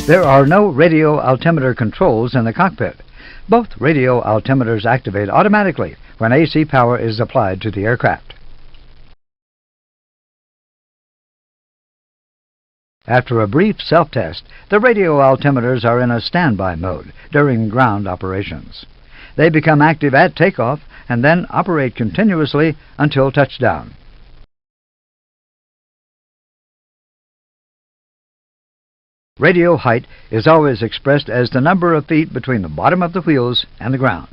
There are no radio altimeter controls in the cockpit. Both radio altimeters activate automatically when AC power is applied to the aircraft. After a brief self-test, the radio altimeters are in a standby mode during ground operations. They become active at takeoff and then operate continuously until touchdown. Radio height is always expressed as the number of feet between the bottom of the wheels and the ground.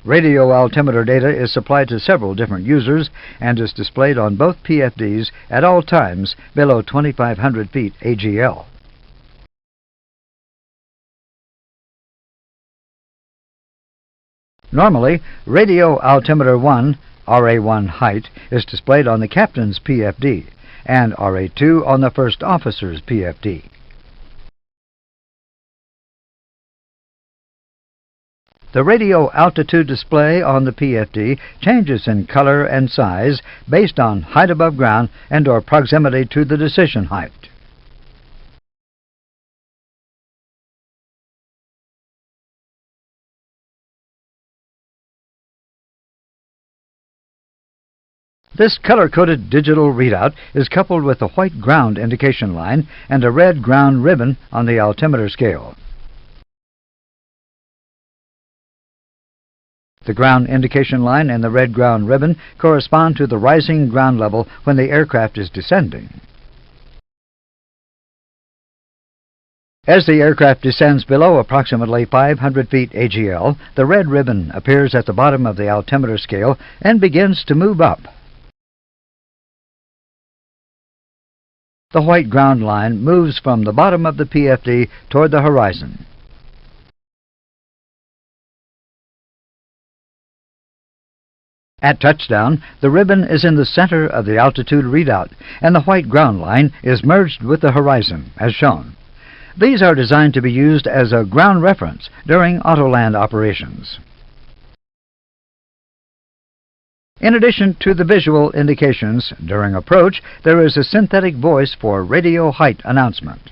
Radio altimeter data is supplied to several different users and is displayed on both PFDs at all times below 2,500 feet AGL. Normally, radio altimeter 1, RA1 height, is displayed on the captain's PFD and RA2 on the first officer's PFD. The radio altitude display on the PFD changes in color and size based on height above ground and/or proximity to the decision height. This color-coded digital readout is coupled with a white ground indication line and a red ground ribbon on the altimeter scale. The ground indication line and the red ground ribbon correspond to the rising ground level when the aircraft is descending. As the aircraft descends below approximately 500 feet AGL, the red ribbon appears at the bottom of the altimeter scale and begins to move up. The white ground line moves from the bottom of the PFD toward the horizon. At touchdown, the ribbon is in the center of the altitude readout, and the white ground line is merged with the horizon, as shown. These are designed to be used as a ground reference during autoland operations. In addition to the visual indications during approach, there is a synthetic voice for radio height announcement.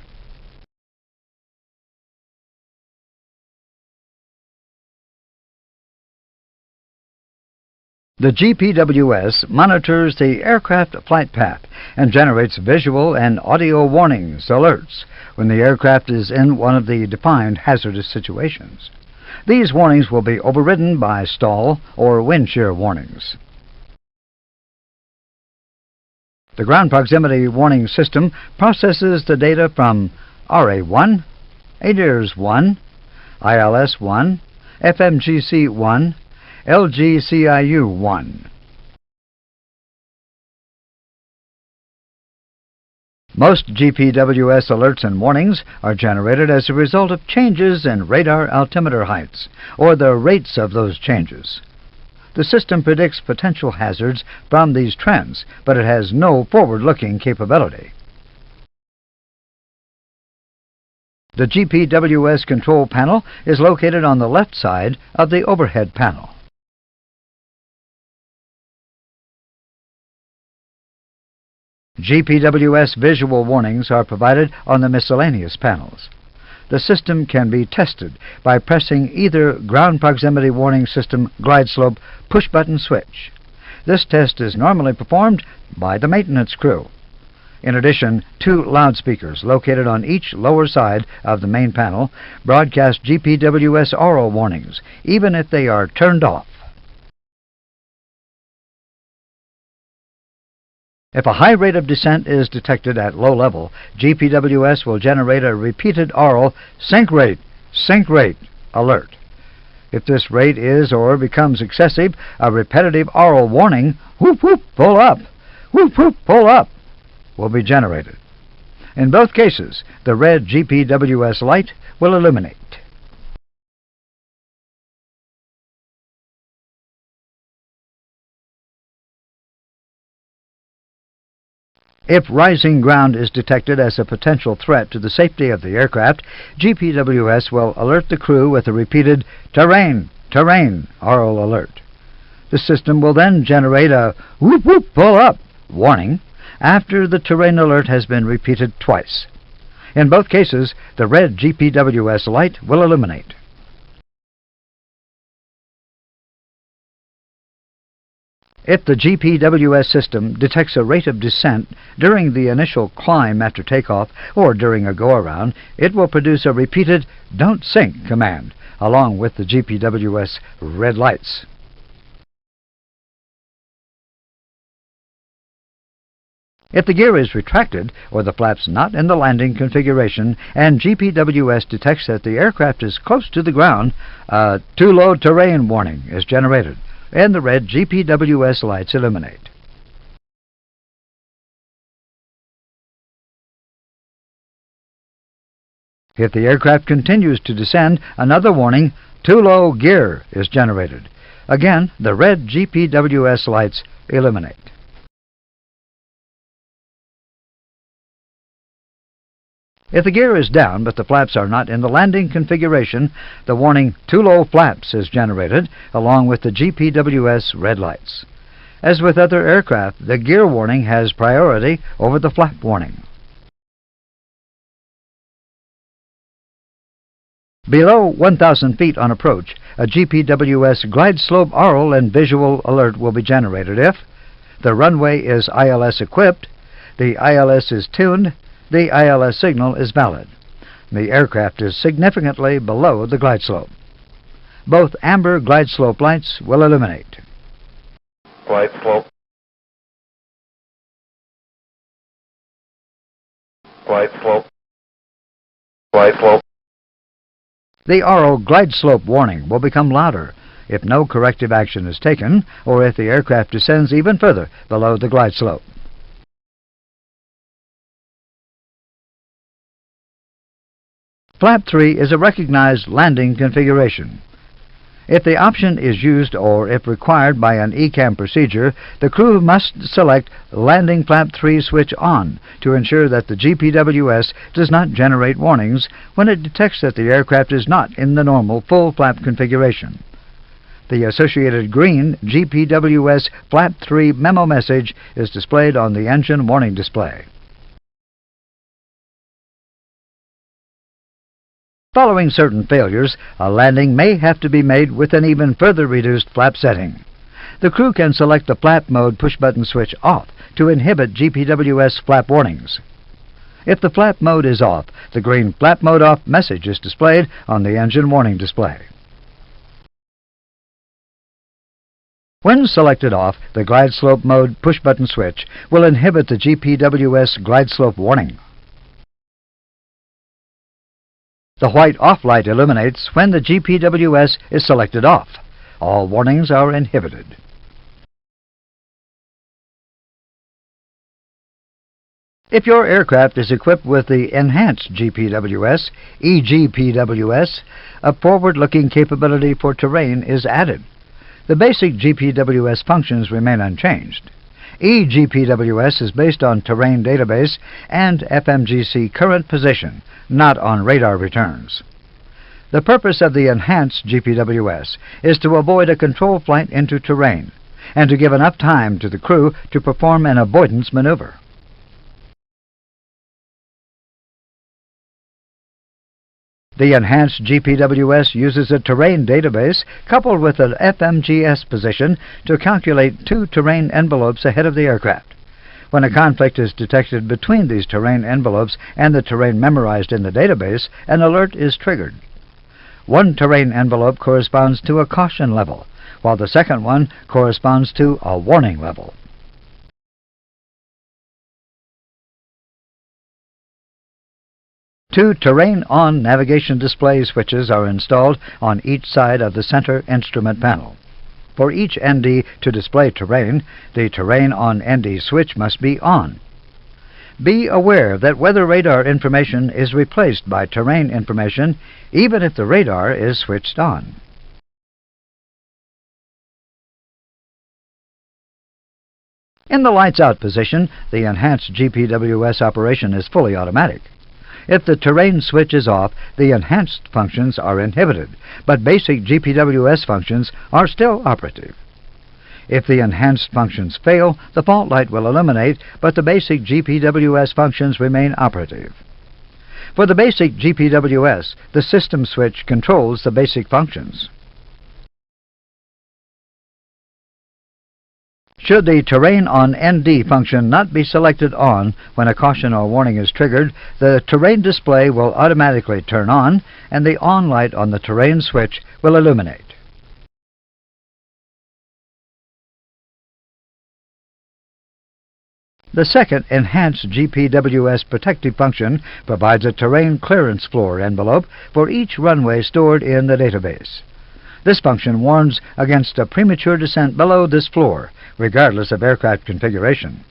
The GPWS monitors the aircraft flight path and generates visual and audio warnings, alerts, when the aircraft is in one of the defined hazardous situations. These warnings will be overridden by stall or wind shear warnings. The ground proximity warning system processes the data from RA1, ADIRS-1, ILS-1, FMGC-1, LGCIU-1. Most GPWS alerts and warnings are generated as a result of changes in radar altimeter heights, or the rates of those changes. The system predicts potential hazards from these trends, but it has no forward-looking capability. The GPWS control panel is located on the left side of the overhead panel. GPWS visual warnings are provided on the miscellaneous panels. The system can be tested by pressing either Ground Proximity Warning System Glide Slope push-button switch. This test is normally performed by the maintenance crew. In addition, 2 loudspeakers located on each lower side of the main panel broadcast GPWS aural warnings, even if they are turned off. If a high rate of descent is detected at low level, GPWS will generate a repeated aural sink rate alert. If this rate is or becomes excessive, a repetitive aural warning, whoop whoop, pull up, whoop whoop, pull up, will be generated. In both cases, the red GPWS light will illuminate. If rising ground is detected as a potential threat to the safety of the aircraft, GPWS will alert the crew with a repeated terrain aural alert. The system will then generate a whoop whoop pull up warning after the terrain alert has been repeated twice. In both cases, the red GPWS light will illuminate. If the GPWS system detects a rate of descent during the initial climb after takeoff or during a go-around, it will produce a repeated "Don't Sink" command, along with the GPWS red lights. If the gear is retracted or the flaps not in the landing configuration and GPWS detects that the aircraft is close to the ground, a "Too Low Terrain" warning is generated, and the red GPWS lights illuminate. If the aircraft continues to descend, another warning, "Too Low Gear" is generated. Again, the red GPWS lights illuminate. If the gear is down but the flaps are not in the landing configuration, the warning "Too Low Flaps" is generated, along with the GPWS red lights. As with other aircraft, the gear warning has priority over the flap warning. Below 1,000 feet on approach, a GPWS glide slope aural and visual alert will be generated if the runway is ILS equipped, the ILS is tuned, the ILS signal is valid. The aircraft is significantly below the glide slope. Both amber glide slope lights will illuminate. Glide slope. Glide slope. Glide slope. The aural glide slope warning will become louder if no corrective action is taken or if the aircraft descends even further below the glide slope. Flap 3 is a recognized landing configuration. If the option is used or if required by an ECAM procedure, the crew must select Landing Flap 3 Switch On to ensure that the GPWS does not generate warnings when it detects that the aircraft is not in the normal full flap configuration. The associated green GPWS Flap 3 memo message is displayed on the engine warning display. Following certain failures, a landing may have to be made with an even further reduced flap setting. The crew can select the flap mode push-button switch off to inhibit GPWS flap warnings. If the flap mode is off, the green flap mode off message is displayed on the engine warning display. When selected off, the glide slope mode push-button switch will inhibit the GPWS glide slope warning. The white off light illuminates when the GPWS is selected off. All warnings are inhibited. If your aircraft is equipped with the Enhanced GPWS, EGPWS, a forward-looking capability for terrain is added. The basic GPWS functions remain unchanged. eGPWS is based on terrain database and FMGC current position, not on radar returns. The purpose of the Enhanced GPWS is to avoid a control flight into terrain and to give enough time to the crew to perform an avoidance maneuver. The Enhanced GPWS uses a terrain database coupled with an FMGS position to calculate two terrain envelopes ahead of the aircraft. When a conflict is detected between these terrain envelopes and the terrain memorized in the database, an alert is triggered. One terrain envelope corresponds to a caution level, while the second one corresponds to a warning level. Two terrain-on navigation display switches are installed on each side of the center instrument panel. For each ND to display terrain, the terrain-on ND switch must be on. Be aware that weather radar information is replaced by terrain information even if the radar is switched on. In the lights out position, the Enhanced GPWS operation is fully automatic. If the terrain switch is off, the enhanced functions are inhibited, but basic GPWS functions are still operative. If the enhanced functions fail, the fault light will illuminate, but the basic GPWS functions remain operative. For the basic GPWS, the system switch controls the basic functions. Should the Terrain on ND function not be selected on when a caution or warning is triggered, the terrain display will automatically turn on and the on light on the terrain switch will illuminate. The second enhanced GPWS protective function provides a terrain clearance floor envelope for each runway stored in the database. This function warns against a premature descent below this floor, regardless of aircraft configuration.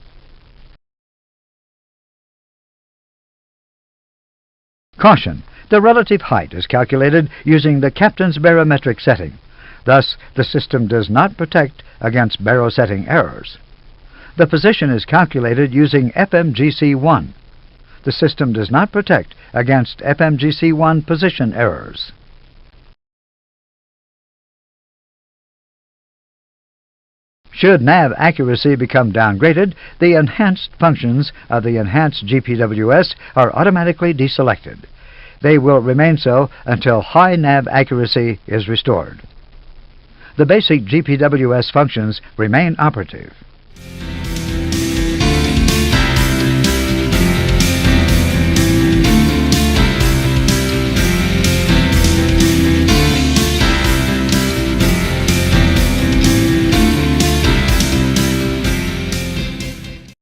Caution: the relative height is calculated using the captain's barometric setting. Thus, the system does not protect against baro setting errors. The position is calculated using FMGC1. The system does not protect against FMGC1 position errors. Should nav accuracy become downgraded, the enhanced functions of the enhanced GPWS are automatically deselected. They will remain so until high nav accuracy is restored. The basic GPWS functions remain operative.